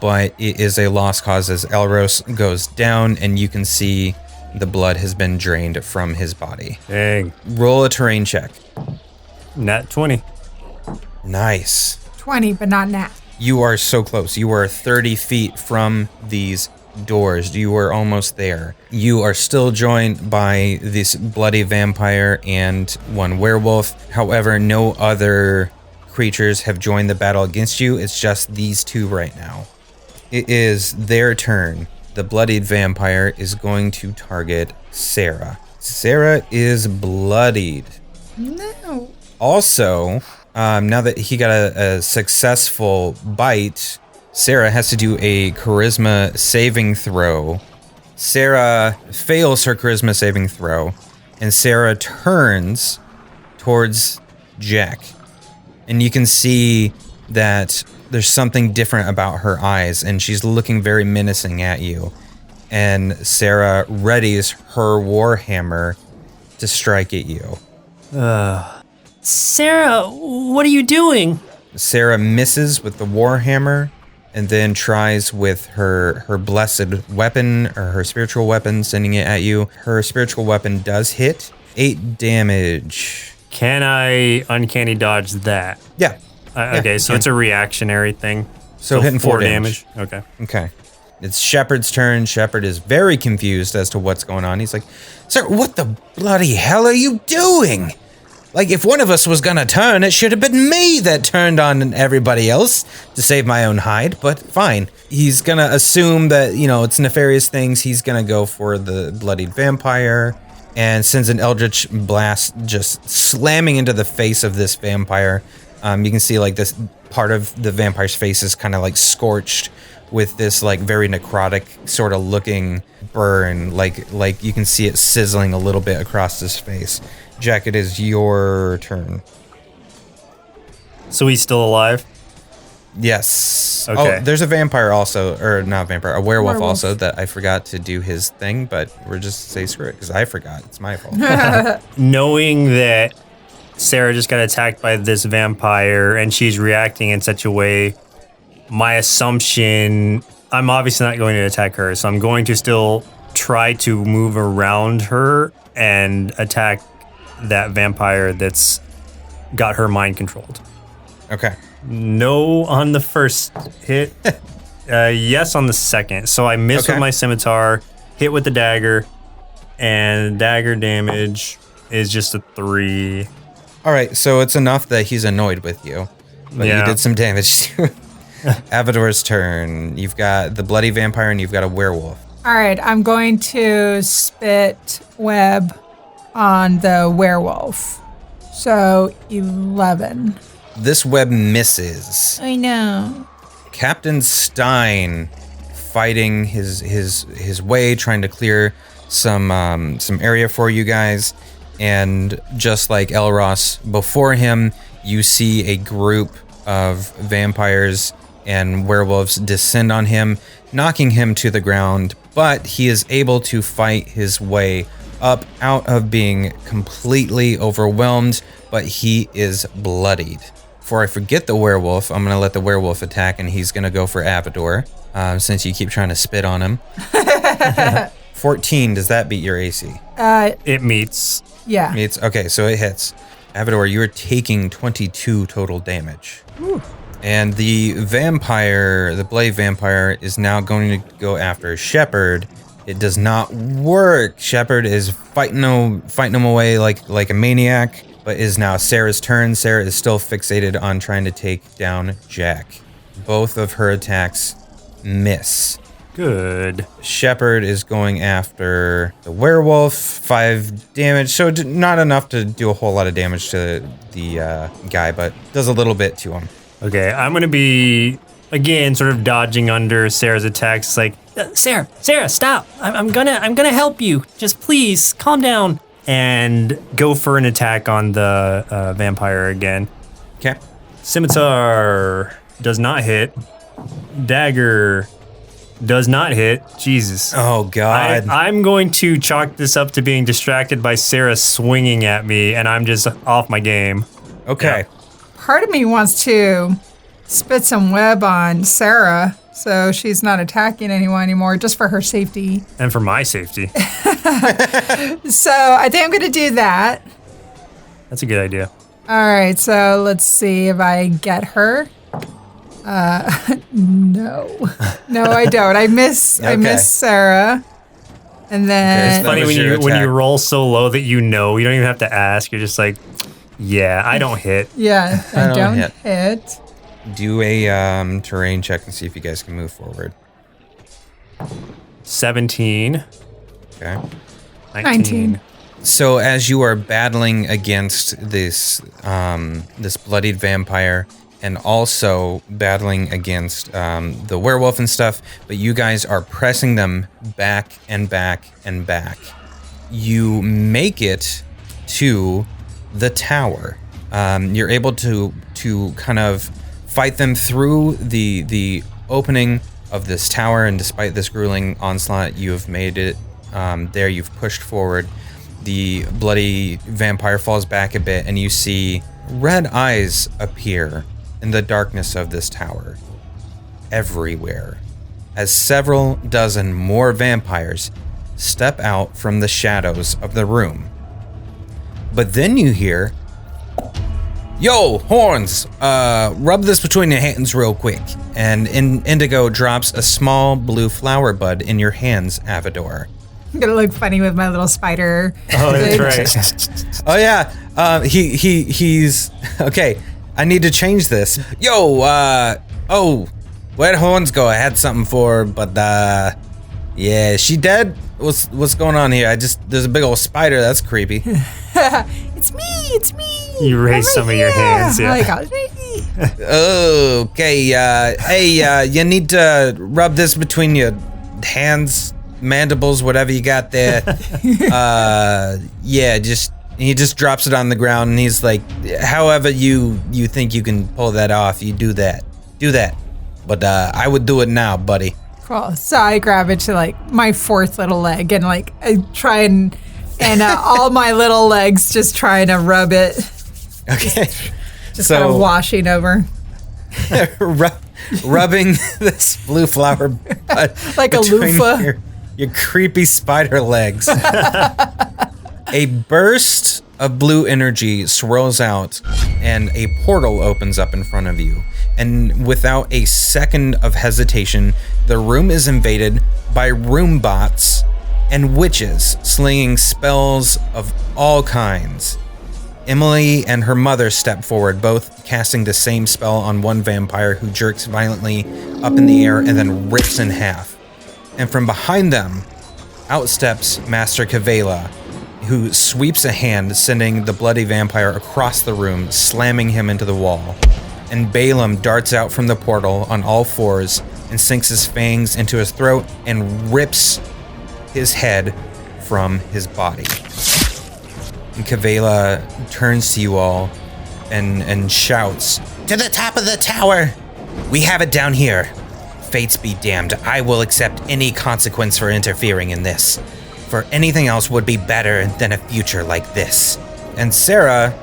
but it is a lost cause as Elros goes down, and you can see the blood has been drained from his body. Dang. Roll a terrain check. Nat 20. Nice. 20, but not nat. You are so close. You are 30 feet from these doors. You are almost there. You are still joined by this bloody vampire and one werewolf. However, no other creatures have joined the battle against you. It's just these two right now. It is their turn. The bloodied vampire is going to target Sarah. Sarah is bloodied. No. Also, now that he got a successful bite, Sarah has to do a charisma saving throw. Sarah fails her charisma saving throw, and Sarah turns towards Jack. And you can see that there's something different about her eyes, and she's looking very menacing at you. And Sarah readies her warhammer to strike at you. Sarah, what are you doing? Sarah misses with the warhammer and then tries with her blessed weapon or her spiritual weapon, sending it at you. Her spiritual weapon does hit. 8 damage. Can I uncanny dodge that? Yeah. Okay, so it's a reactionary thing. So hitting 4 damage. Okay. Okay. It's Shepard's turn. Shepard is very confused as to what's going on. He's like, "Sir, what the bloody hell are you doing? Like, if one of us was gonna turn, it should have been me that turned on everybody else to save my own hide, but fine." He's gonna assume that, it's nefarious things. He's gonna go for the bloodied vampire and sends an eldritch blast just slamming into the face of this vampire. You can see like this part of the vampire's face is kind of like scorched with this like very necrotic sort of looking burn. Like you can see it sizzling a little bit across his face. Jack, it is your turn. So he's still alive? Yes. Okay. Oh, there's a vampire also, or not vampire, a werewolf also that I forgot to do his thing, but we're just say screw it because I forgot. It's my fault. Knowing that Sarah just got attacked by this vampire and she's reacting in such a way, my assumption, I'm obviously not going to attack her, so I'm going to still try to move around her and attack that vampire that's got her mind controlled. Okay. No on the first hit. Yes on the second. So I miss with my scimitar, hit with the dagger, and dagger damage is just a 3. All right, so it's enough that he's annoyed with you. But you did some damage to Avador's turn. You've got the bloody vampire and you've got a werewolf. All right, I'm going to spit web on the werewolf. So 11. This web misses. I know. Captain Stein fighting his way, trying to clear some area for you guys. And just like Elros before him, you see a group of vampires and werewolves descend on him, knocking him to the ground, but he is able to fight his way up out of being completely overwhelmed, but he is bloodied. Before I forget the werewolf, I'm going to let the werewolf attack, and he's going to go for Avador, since you keep trying to spit on him. 14, does that beat your AC? It meets. Yeah. Meets. Okay, so it hits. Avador, you're taking 22 total damage. Ooh. And the vampire, the blade vampire, is now going to go after Shepherd. It does not work. Shepherd is fighting him away like a maniac, but is now Sarah's turn. Sarah is still fixated on trying to take down Jack. Both of her attacks miss. Good. Shepherd is going after the werewolf, 5 damage. So not enough to do a whole lot of damage to the guy, but does a little bit to him. Okay, I'm going to be, again, sort of dodging under Sarah's attacks. It's like, Sarah, stop. I'm gonna help you. Just please, calm down. and go for an attack on the vampire again. Okay. Scimitar does not hit. Dagger does not hit. Jesus. Oh, God. I'm going to chalk this up to being distracted by Sarah swinging at me, and I'm just off my game. Okay. Part of me wants to spit some web on Sarah so she's not attacking anyone anymore, just for her safety. And for my safety. So I think I'm going to do that. That's a good idea. All right, so let's see if I get her. No, I don't. I miss Sarah. And then It's funny when you roll so low that you don't even have to ask. You're just like, yeah, I don't hit. Yeah, I don't hit. Do a terrain check and see if you guys can move forward. 17. Okay. 19. So as you are battling against this this bloodied vampire and also battling against the werewolf and stuff, but you guys are pressing them back and back and back. You make it to the tower. You're able to kind of fight them through the opening of this tower, and despite this grueling onslaught, you have made it there. You've pushed forward. The bloody vampire falls back a bit, and you see red eyes appear in the darkness of this tower everywhere, as several dozen more vampires step out from the shadows of the room. But then you hear, "Yo, horns, rub this between your hands real quick." And Indigo drops a small blue flower bud in your hands, Avador. I'm going to look funny with my little spider. Oh, that's right. Oh yeah, he's okay. I need to change this. Yo, where'd Horns go? I had something for her, but yeah, she dead? What's going on here? There's a big old spider. That's creepy. It's me. You raise some of your hands. Yeah. Okay. Hey, you need to rub this between your hands, mandibles, whatever you got there. Yeah, he just drops it on the ground, and he's like, however you think you can pull that off, you do that. But I would do it now, buddy. Cool. So I grab it to my fourth little leg, and I try and all my little legs just trying to rub it. Okay. Just kind of washing over. Rubbing this blue flower bud like a loofah. Your creepy spider legs. A burst of blue energy swirls out, and a portal opens up in front of you. And without a second of hesitation, the room is invaded by room bots and witches slinging spells of all kinds. Emily and her mother step forward, both casting the same spell on one vampire who jerks violently up in the air and then rips in half. And from behind them, out steps Master Kavela, who sweeps a hand, sending the bloody vampire across the room, slamming him into the wall. And Balaam darts out from the portal on all fours and sinks his fangs into his throat and rips his head from his body. And Kavela turns to you all and shouts, "To the top of the tower! We have it down here. Fates be damned, I will accept any consequence for interfering in this. For anything else would be better than a future like this." And Sarah,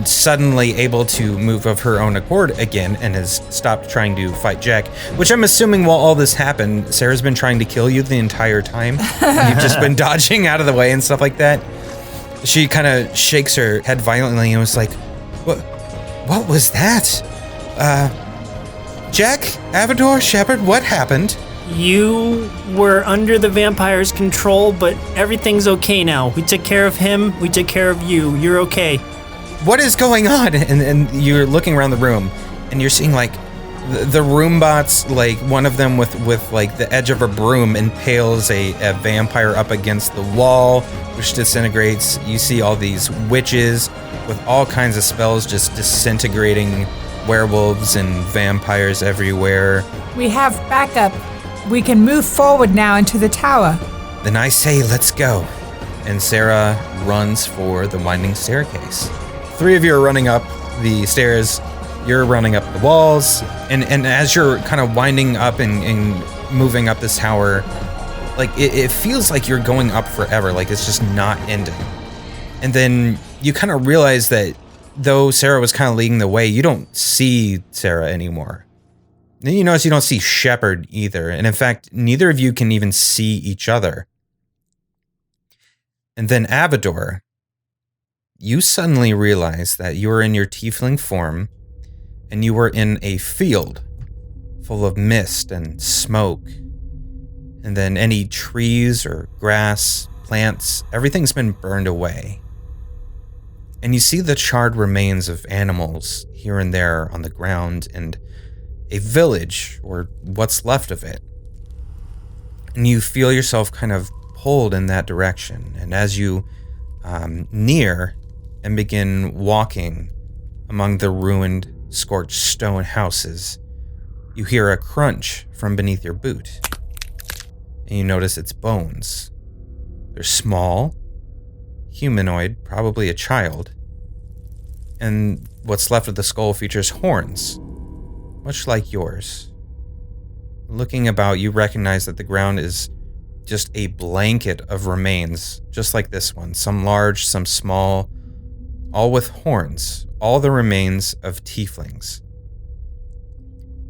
suddenly able to move of her own accord again and has stopped trying to fight Jack, which I'm assuming while all this happened, Sarah's been trying to kill you the entire time. You've just been dodging out of the way and stuff like that. She kind of shakes her head violently and was like, What was that? Jack, Avador, Shepard, what happened? You were under the vampire's control, but everything's okay now. We took care of him, we took care of you. You're okay. What is going on? And you're looking around the room and you're seeing like the room bots, like one of them with like the edge of a broom impales a vampire up against the wall, which disintegrates. You see all these witches with all kinds of spells just disintegrating werewolves and vampires everywhere. We have backup. We can move forward now into the tower. Then I say, let's go. And Sarah runs for the winding staircase. Three of you are running up the stairs. You're running up the walls. And as you're kind of winding up and moving up this tower, like it feels like you're going up forever. Like it's just not ending. And then you kind of realize that though Sarah was kind of leading the way, you don't see Sarah anymore. Then you notice you don't see Shepard either. And in fact, neither of you can even see each other. And then Avador, you suddenly realize that you are in your tiefling form and you were in a field full of mist and smoke. And then any trees or grass, plants, everything's been burned away. And you see the charred remains of animals here and there on the ground and a village or what's left of it. And you feel yourself kind of pulled in that direction. And as you near and begin walking among the ruined, scorched stone houses, you hear a crunch from beneath your boot. And you notice its bones. They're small, humanoid, probably a child. And what's left of the skull features horns, much like yours. Looking about, you recognize that the ground is just a blanket of remains, just like this one. Some large, some small, all with horns, all the remains of tieflings.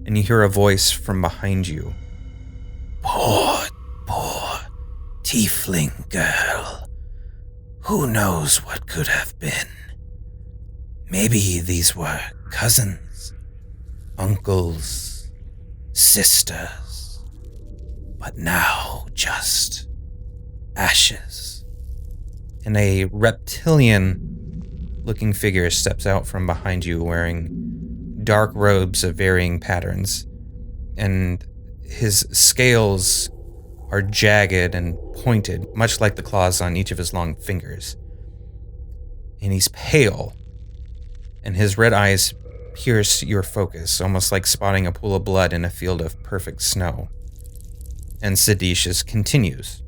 And you hear a voice from behind you. Poor tiefling girl. Who knows what could have been? Maybe these were cousins, uncles, sisters, but now just ashes. And a reptilian-looking figure steps out from behind you wearing dark robes of varying patterns, and his scales are jagged and pointed, much like the claws on each of his long fingers. And he's pale, and his red eyes pierce your focus, almost like spotting a pool of blood in a field of perfect snow. And Seditious continues.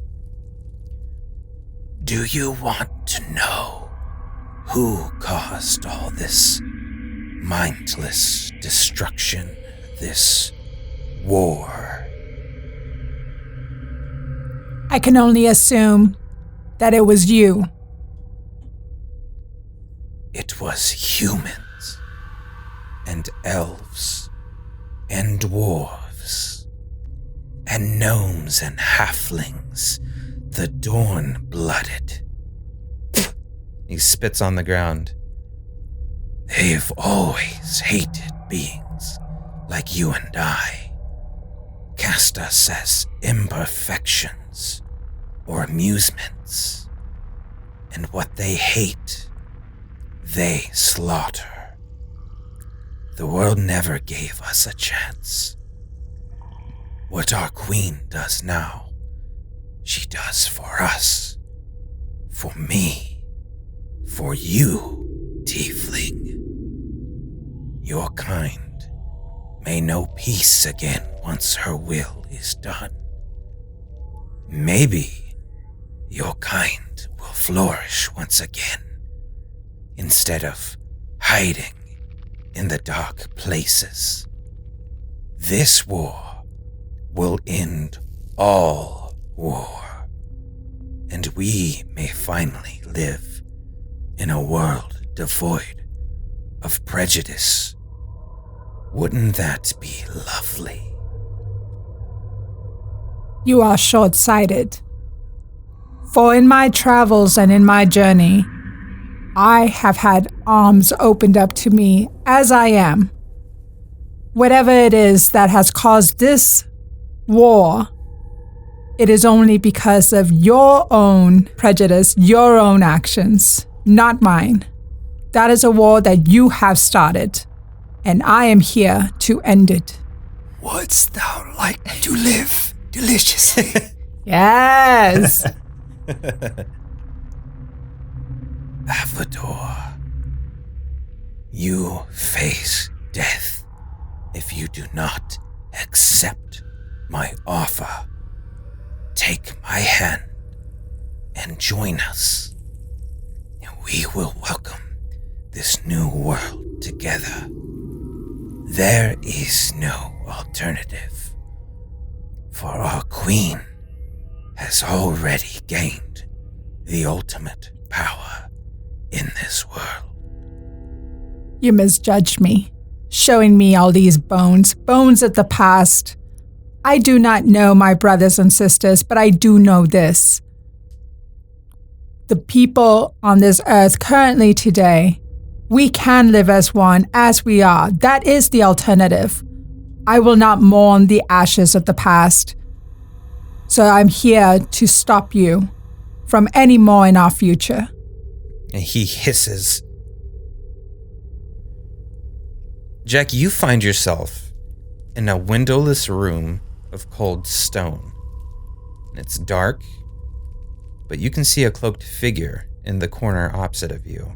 Do you want to know who caused all this mindless destruction, this war? I can only assume that it was you. It was humans, and elves, and dwarves, and gnomes and halflings, the dawn-blooded. He spits on the ground. They've always hated beings like you and I, cast us as imperfections or amusements, and what they hate they slaughter. The world never gave us a chance. What our queen does now, she does for us, for me, for you, tiefling. Your kind may know peace again once her will is done. Maybe your kind will flourish once again, instead of hiding in the dark places. This war will end all war, and we may finally live in a world devoid of prejudice. Wouldn't that be lovely? You are short-sighted. For in my travels and in my journey, I have had arms opened up to me as I am. Whatever it is that has caused this war, it is only because of your own prejudice, your own actions, not mine. That is a war that you have started, and I am here to end it. Wouldst thou like to live deliciously? Yes! Avador, you face death if you do not accept my offer. Take my hand and join us, and we will welcome this new world together. There is no alternative, for our queen has already gained the ultimate power in this world. You misjudged me, showing me all these bones of the past. I do not know my brothers and sisters, but I do know this. The people on this earth currently today, we can live as one, as we are. That is the alternative. I will not mourn the ashes of the past. So I'm here to stop you from any more in our future. And he hisses. Jack, you find yourself in a windowless room of cold stone. It's dark, but you can see a cloaked figure in the corner opposite of you.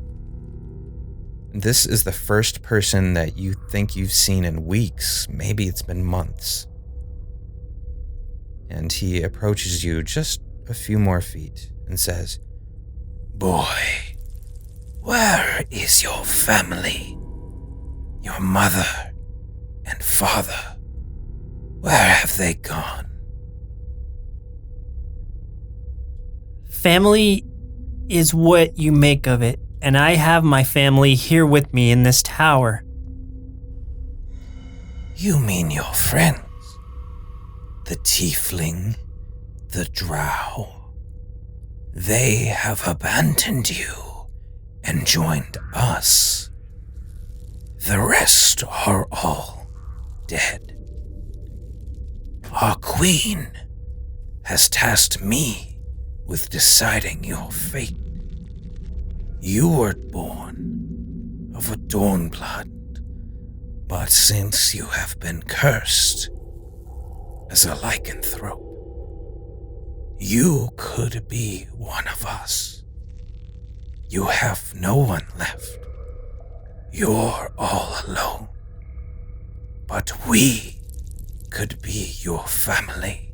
This is the first person that you think you've seen in weeks. Maybe it's been months. And he approaches you just a few more feet and says, Boy, where is your family? Your mother and father? Where have they gone? Family is what you make of it, and I have my family here with me in this tower. You mean your friends? The tiefling, the drow? They have abandoned you and joined us. The rest are all dead. Our queen has tasked me with deciding your fate. You were born of a Dawnblood, but since you have been cursed as a lycanthrope, you could be one of us. You have no one left. You're all alone. But we could be your family.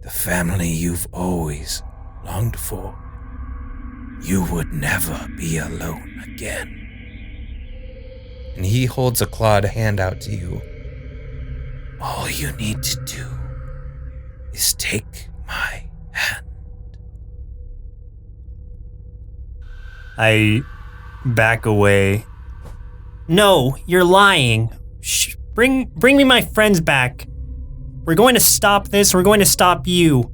The family you've always longed for. You would never be alone again. and he holds a clawed hand out to you. All you need to do is take my hand. I back away. No, you're lying. Shh, bring me my friends back. We're going to stop this. We're going to stop you.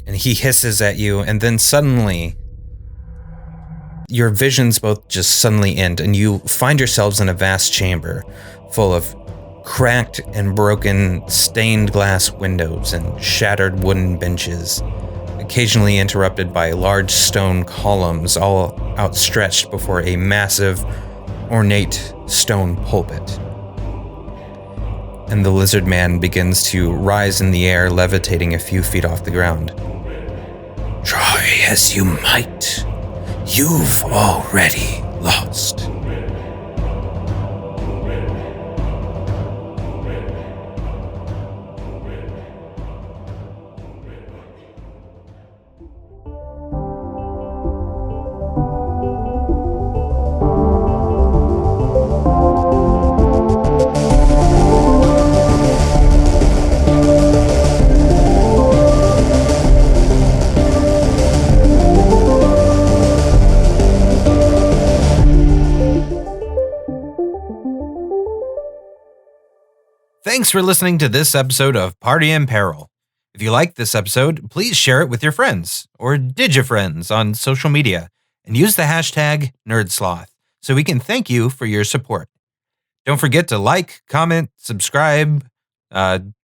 And he hisses at you, and then suddenly, your visions both just suddenly end, and you find yourselves in a vast chamber full of cracked and broken stained glass windows and shattered wooden benches. occasionally interrupted by large stone columns all outstretched before a massive, ornate stone pulpit. And the lizard man begins to rise in the air, levitating a few feet off the ground. Try as you might, you've already lost. Thanks for listening to this episode of Party in Peril. If you liked this episode, please share it with your friends or digifriends on social media and use the hashtag NerdSloth so we can thank you for your support. Don't forget to like, comment, subscribe,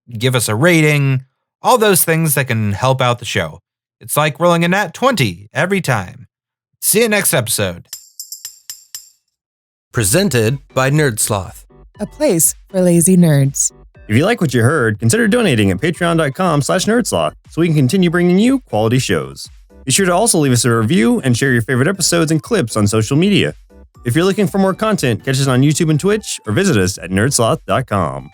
give us a rating, all those things that can help out the show. It's like rolling a nat 20 every time. See you next episode. Presented by NerdSloth. A place for lazy nerds. If you like what you heard, consider donating at patreon.com/nerdsloth so we can continue bringing you quality shows. Be sure to also leave us a review and share your favorite episodes and clips on social media. If you're looking for more content, catch us on YouTube and Twitch or visit us at nerdsloth.com.